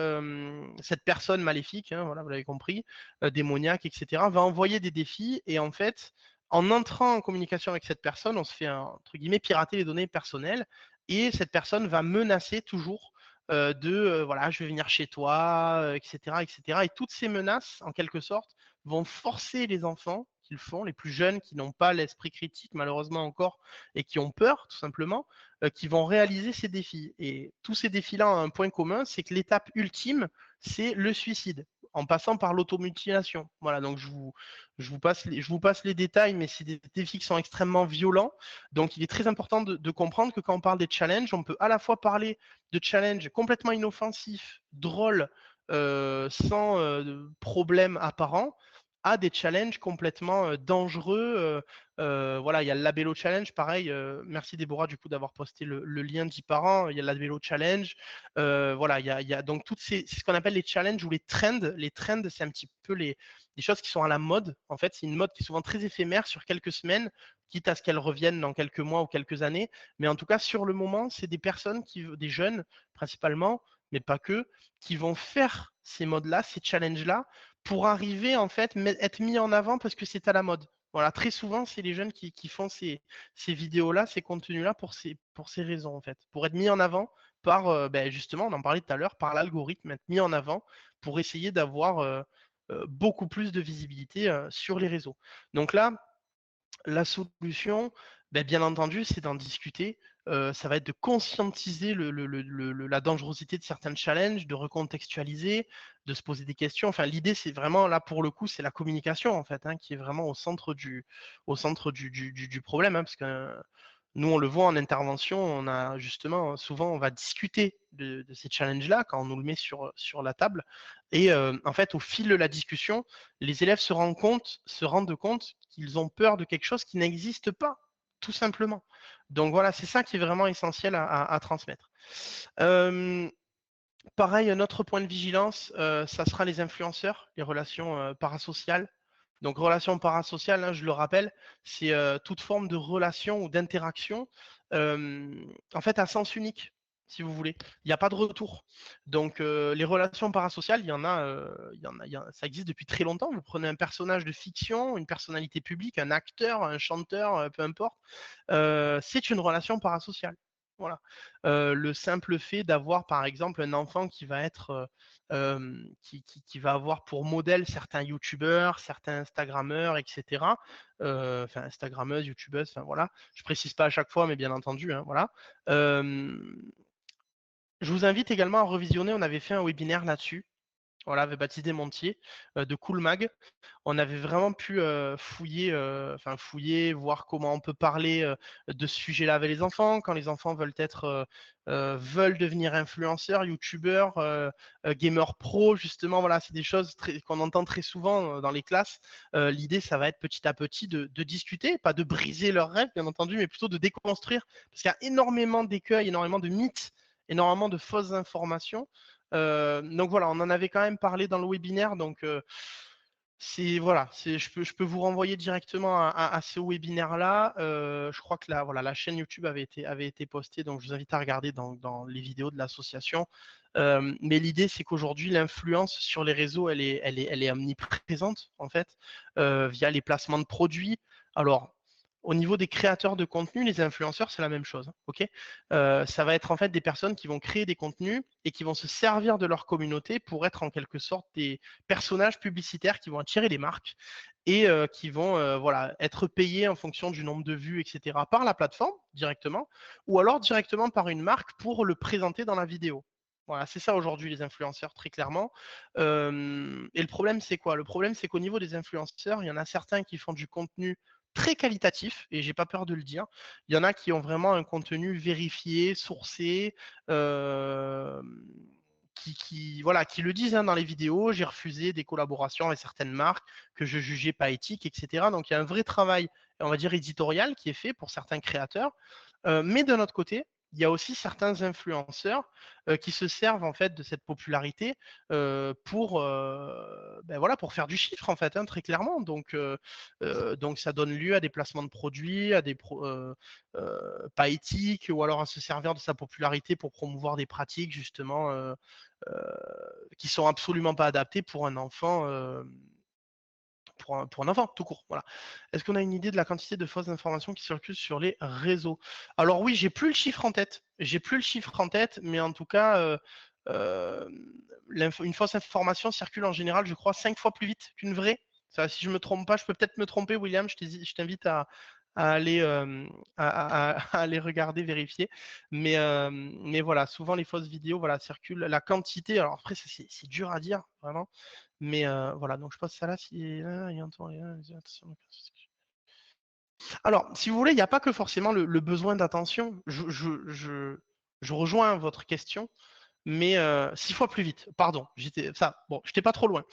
cette personne maléfique, hein, voilà, vous l'avez compris, démoniaque, etc., va envoyer des défis. Et en fait, en entrant en communication avec cette personne, on se fait, entre guillemets, pirater les données personnelles. Et cette personne va menacer toujours voilà, je vais venir chez toi, etc., etc. Et toutes ces menaces, en quelque sorte, vont forcer les enfants qui le font, les plus jeunes qui n'ont pas l'esprit critique, malheureusement encore, et qui ont peur, tout simplement, qui vont réaliser ces défis. Et tous ces défis-là ont un point commun, c'est que l'étape ultime, c'est le suicide, en passant par l'automutilation. Voilà, donc je vous passe les détails, mais c'est des défis qui sont extrêmement violents. Donc il est très important de comprendre que quand on parle des challenges, on peut à la fois parler de challenges complètement inoffensifs, drôles, sans problème apparent, à des challenges complètement dangereux. Voilà, il y a le Labello Challenge, pareil. Merci Déborah du coup d'avoir posté le lien d'Iparent. Il y a le Labello Challenge. Voilà, il y a donc c'est ce qu'on appelle les challenges ou les trends. Les trends, c'est un petit peu les choses qui sont à la mode. En fait, c'est une mode qui est souvent très éphémère sur quelques semaines, quitte à ce qu'elles reviennent dans quelques mois ou quelques années. Mais en tout cas, sur le moment, c'est des personnes des jeunes principalement, mais pas que, qui vont faire ces modes-là, ces challenges-là, pour arriver en fait être mis en avant parce que c'est à la mode. Voilà, très souvent, c'est les jeunes qui font ces vidéos-là, ces contenus-là pour ces raisons, en fait. Pour être mis en avant par, justement, on en parlait tout à l'heure, par l'algorithme, être mis en avant pour essayer d'avoir beaucoup plus de visibilité sur les réseaux. Donc là, la solution, bien entendu, c'est d'en discuter. Ça va être de conscientiser la dangerosité de certains challenges, de recontextualiser, de se poser des questions. Enfin, l'idée, c'est vraiment, là, pour le coup, c'est la communication, en fait, hein, qui est vraiment au centre du problème, hein, parce que Nous, on le voit en intervention, on a justement, souvent, on va discuter de ces challenges-là quand on nous le met sur la table. Et en fait, au fil de la discussion, les élèves se rendent compte qu'ils ont peur de quelque chose qui n'existe pas, tout simplement. Donc voilà, c'est ça qui est vraiment essentiel à transmettre. Pareil, un autre point de vigilance, ça sera les influenceurs, les relations parasociales. Donc, relations parasociales, hein, je le rappelle, c'est toute forme de relation ou d'interaction, en fait, à sens unique, si vous voulez. Il n'y a pas de retour. Donc, les relations parasociales, ça existe depuis très longtemps. Vous prenez un personnage de fiction, une personnalité publique, un acteur, un chanteur, peu importe, c'est une relation parasociale. Voilà. Le simple fait d'avoir, par exemple, un enfant qui va être qui va avoir pour modèle certains youtubeurs, certains instagrammeurs, etc. Enfin, instagrammeuses, youtubeuses, enfin voilà. Je précise pas à chaque fois, mais bien entendu, hein, voilà. Je vous invite également à revisionner, on avait fait un webinaire là-dessus, voilà, avec Baptiste Desmontiers de Cool Mag. On avait vraiment pu fouiller, voir comment on peut parler de ce sujet-là avec les enfants, quand les enfants veulent devenir influenceurs, youtubeurs, gamers pro, justement, voilà, c'est des choses qu'on entend très souvent dans les classes. L'idée, ça va être petit à petit de discuter, pas de briser leurs rêves, bien entendu, mais plutôt de déconstruire, parce qu'il y a énormément d'écueils, énormément de mythes, énormément de fausses informations. Donc voilà, on en avait quand même parlé dans le webinaire, donc voilà, je peux vous renvoyer directement à ce webinaire-là. Je crois que la chaîne YouTube avait été postée, donc je vous invite à regarder dans les vidéos de l'association. Mais l'idée, c'est qu'aujourd'hui, l'influence sur les réseaux, elle est omniprésente, en fait, via les placements de produits. Alors, au niveau des créateurs de contenu, les influenceurs, c'est la même chose. Ok, ça va être en fait des personnes qui vont créer des contenus et qui vont se servir de leur communauté pour être en quelque sorte des personnages publicitaires qui vont attirer les marques et qui vont voilà, être payés en fonction du nombre de vues, etc., par la plateforme directement, ou alors directement par une marque pour le présenter dans la vidéo. Voilà, c'est ça aujourd'hui les influenceurs, très clairement. Et le problème, c'est quoi? Le problème, c'est qu'au niveau des influenceurs, il y en a certains qui font du contenu très qualitatif, et j'ai pas peur de le dire. Il y en a qui ont vraiment un contenu vérifié, sourcé, euh, voilà, qui le disent hein, dans les vidéos. J'ai refusé des collaborations avec certaines marques que je jugeais pas éthiques, etc. Donc il y a un vrai travail, on va dire, éditorial qui est fait pour certains créateurs. Mais d'un autre côté, il y a aussi certains influenceurs qui se servent en fait de cette popularité pour faire du chiffre en fait, hein, très clairement. Donc ça donne lieu à des placements de produits, à des pas éthiques, ou alors à se servir de sa popularité pour promouvoir des pratiques justement qui sont absolument pas adaptées pour un enfant. Pour un enfant, tout court. Voilà. Est-ce qu'on a une idée de la quantité de fausses informations qui circulent sur les réseaux? Alors oui, j'ai plus le chiffre en tête. J'ai plus le chiffre en tête, mais en tout cas, euh, une fausse information circule en général, je crois, 5 fois plus vite qu'une vraie. Ça, si je me trompe pas, je peux peut-être me tromper, William. Je t'invite à aller, à aller regarder, vérifier. Mais voilà, souvent les fausses vidéos voilà, circulent. La quantité, alors après, c'est dur à dire, vraiment. Mais voilà, donc je passe ça là. Alors, si vous voulez, il n'y a pas que forcément le besoin d'attention. Je rejoins votre question, mais 6 fois plus vite. Pardon, j'étais pas trop loin.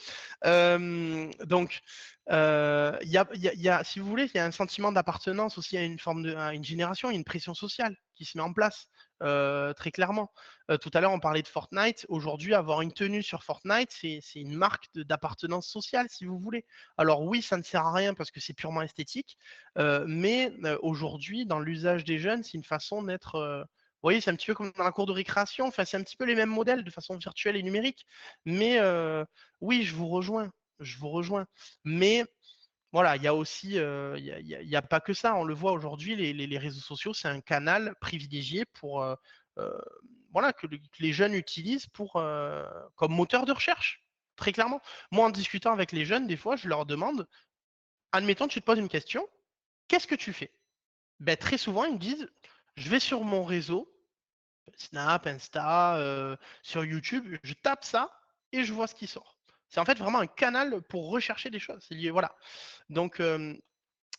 Donc, si vous voulez, il y a un sentiment d'appartenance aussi à une génération, il y a une pression sociale qui se met en place, très clairement. Tout à l'heure, on parlait de Fortnite. Aujourd'hui, avoir une tenue sur Fortnite, c'est une marque d'appartenance sociale, si vous voulez. Alors oui, ça ne sert à rien parce que c'est purement esthétique, mais aujourd'hui, dans l'usage des jeunes, c'est une façon d'être vous voyez, c'est un petit peu comme dans la cour de récréation. Enfin, c'est un petit peu les mêmes modèles de façon virtuelle et numérique. Mais oui, je vous rejoins. Je vous rejoins. Mais voilà, il y a aussi, y a pas que ça. On le voit aujourd'hui, les réseaux sociaux, c'est un canal privilégié pour, euh, voilà, que les jeunes utilisent comme moteur de recherche. Très clairement. Moi, en discutant avec les jeunes, des fois, je leur demande, admettons, tu te poses une question, qu'est-ce que tu fais? Ben, très souvent, ils me disent, je vais sur mon réseau, Snap, Insta, sur YouTube, je tape ça et je vois ce qui sort. C'est en fait vraiment un canal pour rechercher des choses. Voilà. Donc,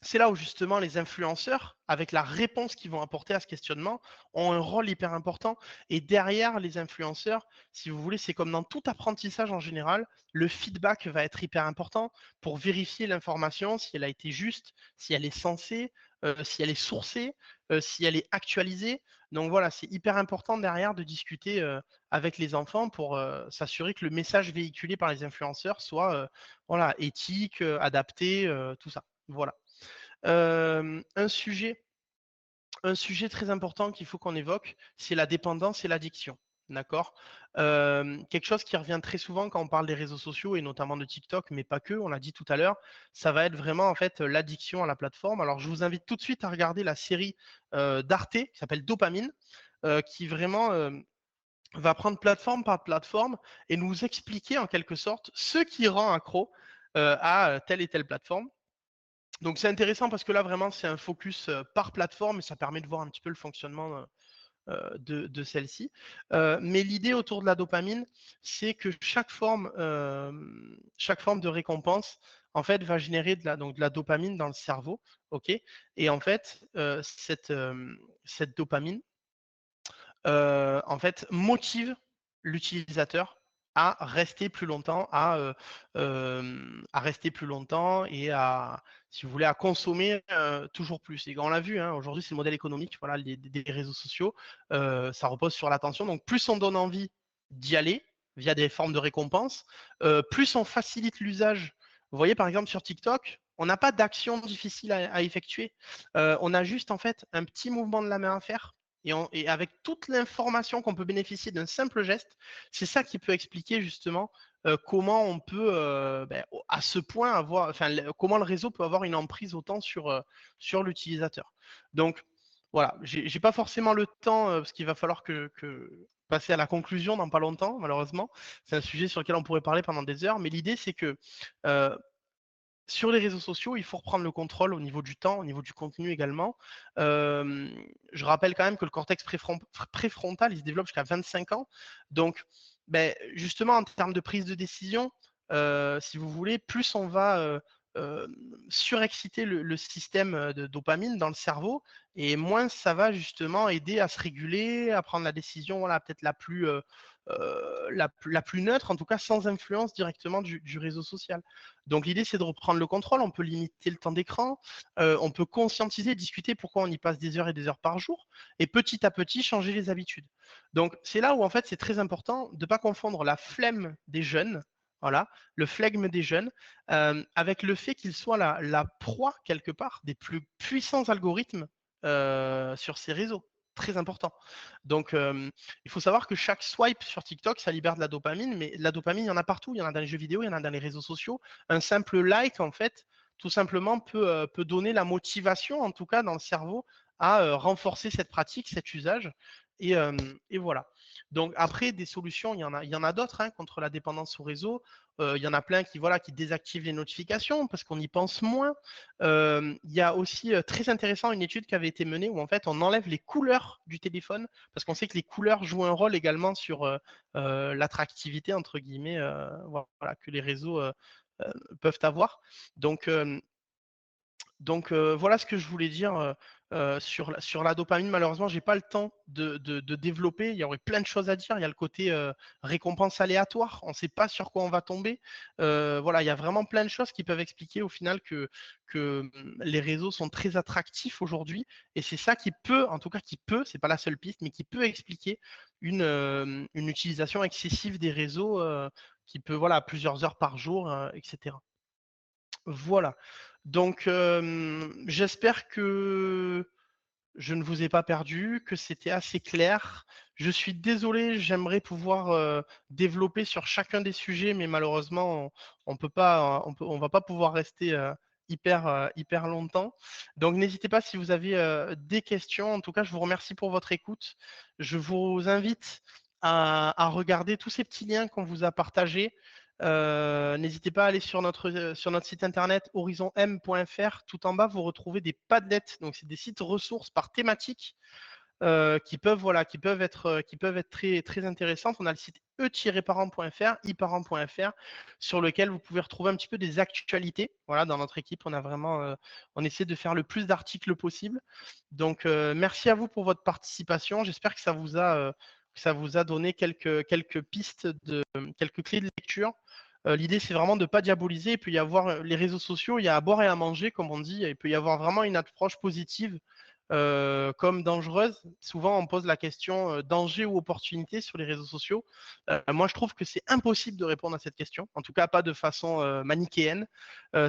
c'est là où justement les influenceurs, avec la réponse qu'ils vont apporter à ce questionnement, ont un rôle hyper important. Et derrière les influenceurs, si vous voulez, c'est comme dans tout apprentissage en général, le feedback va être hyper important pour vérifier l'information, si elle a été juste, si elle est censée, si elle est sourcée, si elle est actualisée. Donc voilà, c'est hyper important derrière de discuter avec les enfants pour s'assurer que le message véhiculé par les influenceurs soit voilà, éthique, adapté, tout ça. Voilà. Un sujet très important qu'il faut qu'on évoque, c'est la dépendance et l'addiction. D'accord. Quelque chose qui revient très souvent quand on parle des réseaux sociaux et notamment de TikTok, mais pas que, on l'a dit tout à l'heure, ça va être vraiment en fait l'addiction à la plateforme. Alors je vous invite tout de suite à regarder la série d'Arte qui s'appelle Dopamine, qui vraiment va prendre plateforme par plateforme et nous expliquer en quelque sorte ce qui rend accro à telle et telle plateforme. Donc c'est intéressant parce que là vraiment c'est un focus par plateforme et ça permet de voir un petit peu le fonctionnement de celle-ci. Mais l'idée autour de la dopamine, c'est que chaque forme de récompense en fait va générer donc de la dopamine dans le cerveau, ok. Et en fait cette dopamine en fait, motive l'utilisateur à rester plus longtemps, à rester plus longtemps et à, si vous voulez, à consommer toujours plus. Et on l'a vu, hein, aujourd'hui, c'est le modèle économique, voilà, des réseaux sociaux, ça repose sur l'attention. Donc, plus on donne envie d'y aller via des formes de récompense, plus on facilite l'usage. Vous voyez, par exemple, sur TikTok, on n'a pas d'action difficile à effectuer. On a juste, en fait, un petit mouvement de la main à faire et avec toute l'information qu'on peut bénéficier d'un simple geste, c'est ça qui peut expliquer justement comment on peut à ce point avoir, enfin comment le réseau peut avoir une emprise autant sur l'utilisateur. Donc voilà, j'ai pas forcément le temps parce qu'il va falloir que passer à la conclusion dans pas longtemps, malheureusement. C'est un sujet sur lequel on pourrait parler pendant des heures, mais l'idée c'est que euh, sur les réseaux sociaux, il faut reprendre le contrôle au niveau du temps, au niveau du contenu également. Je rappelle quand même que le cortex préfrontal, il se développe jusqu'à 25 ans. Donc, justement, en termes de prise de décision, si vous voulez, plus on va surexciter le système de dopamine dans le cerveau, et moins ça va justement aider à se réguler, à prendre la décision, voilà, peut-être la plus neutre, en tout cas sans influence directement du réseau social. Donc l'idée, c'est de reprendre le contrôle. On peut limiter le temps d'écran, on peut conscientiser, discuter pourquoi on y passe des heures et des heures par jour, et petit à petit changer les habitudes. Donc c'est là où en fait c'est très important de ne pas confondre la flemme des jeunes, voilà, le flegme des jeunes, avec le fait qu'ils soient la proie quelque part des plus puissants algorithmes sur ces réseaux. Très important. Donc, il faut savoir que chaque swipe sur TikTok, ça libère de la dopamine, mais la dopamine, il y en a partout. Il y en a dans les jeux vidéo, il y en a dans les réseaux sociaux. Un simple like, en fait, tout simplement peut donner la motivation, en tout cas dans le cerveau, à renforcer cette pratique, cet usage. Et, et voilà. Donc après, des solutions, il y en a d'autres hein, contre la dépendance au réseau. Il y en a plein qui, voilà, qui désactivent les notifications parce qu'on y pense moins. Il y a aussi très intéressant une étude qui avait été menée où en fait on enlève les couleurs du téléphone parce qu'on sait que les couleurs jouent un rôle également sur l'attractivité entre guillemets voilà, que les réseaux peuvent avoir. Donc voilà ce que je voulais dire sur la dopamine. Malheureusement, j'ai pas le temps de développer. Il y aurait plein de choses à dire. Il y a le côté récompense aléatoire. On ne sait pas sur quoi on va tomber. Voilà, il y a vraiment plein de choses qui peuvent expliquer au final que les réseaux sont très attractifs aujourd'hui. Et c'est ça qui peut, en tout cas qui peut, c'est pas la seule piste, mais qui peut expliquer une utilisation excessive des réseaux qui peut, voilà, plusieurs heures par jour, etc. Voilà. Donc, j'espère que je ne vous ai pas perdu, que c'était assez clair. Je suis désolé, j'aimerais pouvoir développer sur chacun des sujets, mais malheureusement, on peut pas, on va pas pouvoir rester hyper longtemps. Donc, n'hésitez pas si vous avez des questions. En tout cas, je vous remercie pour votre écoute. Je vous invite à regarder tous ces petits liens qu'on vous a partagés. N'hésitez pas à aller sur notre site internet horizonm.fr. Tout en bas, vous retrouvez des Padlets, donc c'est des sites ressources par thématique qui peuvent être très, très intéressantes. On a le site e-parent.fr, iparent.fr, sur lequel vous pouvez retrouver un petit peu des actualités. Voilà, dans notre équipe, on essaie de faire le plus d'articles possible. Donc, merci à vous pour votre participation. J'espère que ça vous a donné quelques pistes, quelques clés de lecture. L'idée, c'est vraiment de ne pas diaboliser. Il peut y avoir les réseaux sociaux, il y a à boire et à manger, comme on dit. Il peut y avoir vraiment une approche positive comme dangereuse. Souvent, on pose la question danger ou opportunité sur les réseaux sociaux. Moi, je trouve que c'est impossible de répondre à cette question, en tout cas pas de façon manichéenne.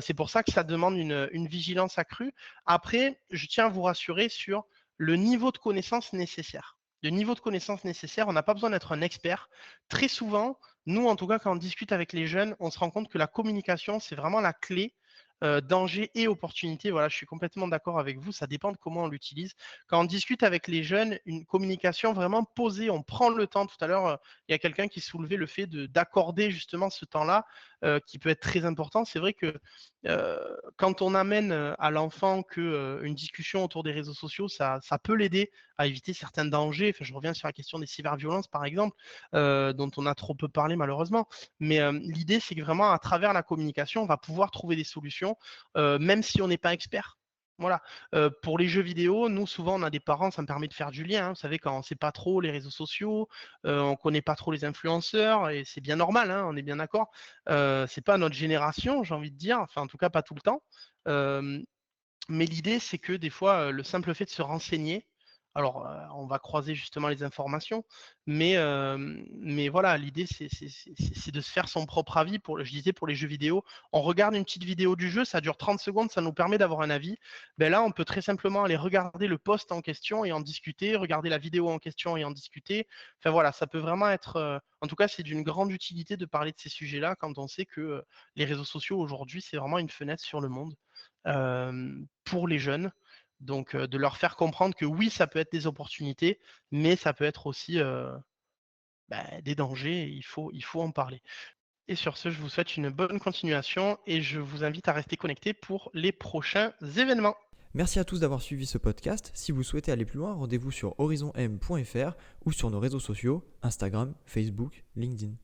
C'est pour ça que ça demande une vigilance accrue. Après, je tiens à vous rassurer sur le niveau de connaissance nécessaire. Le niveau de connaissance nécessaire, on n'a pas besoin d'être un expert. Très souvent, nous, en tout cas, quand on discute avec les jeunes, on se rend compte que la communication, c'est vraiment la clé. Danger et opportunité, voilà, je suis complètement d'accord avec vous, ça dépend de comment on l'utilise. Quand on discute avec les jeunes, une communication vraiment posée, on prend le temps. Tout à l'heure, il y a quelqu'un qui soulevait le fait d'accorder justement ce temps-là, qui peut être très important. C'est vrai que quand on amène à l'enfant une discussion autour des réseaux sociaux, ça peut l'aider à éviter certains dangers. Enfin, je reviens sur la question des cyberviolences, par exemple, dont on a trop peu parlé malheureusement. Mais l'idée, c'est que vraiment, à travers la communication, on va pouvoir trouver des solutions, même si on n'est pas expert. Voilà. Pour les jeux vidéo, nous, souvent, on a des parents, ça me permet de faire du lien. Vous savez, quand on ne sait pas trop les réseaux sociaux, on ne connaît pas trop les influenceurs, et c'est bien normal, on est bien d'accord. C'est pas notre génération, j'ai envie de dire, enfin, en tout cas, pas tout le temps. Mais l'idée, c'est que des fois, le simple fait de se renseigner, alors on va croiser justement les informations, mais voilà, l'idée, c'est de se faire son propre avis. Je disais pour les jeux vidéo, on regarde une petite vidéo du jeu, ça dure 30 secondes, ça nous permet d'avoir un avis. Ben là, on peut très simplement aller regarder le post en question et en discuter, regarder la vidéo en question et en discuter. Enfin voilà, ça peut vraiment être, en tout cas, c'est d'une grande utilité de parler de ces sujets-là quand on sait que les réseaux sociaux aujourd'hui, c'est vraiment une fenêtre sur le monde pour les jeunes. Donc, de leur faire comprendre que oui, ça peut être des opportunités, mais ça peut être aussi des dangers. Et il faut en parler. Et sur ce, je vous souhaite une bonne continuation et je vous invite à rester connectés pour les prochains événements. Merci à tous d'avoir suivi ce podcast. Si vous souhaitez aller plus loin, rendez-vous sur horizonm.fr ou sur nos réseaux sociaux, Instagram, Facebook, LinkedIn.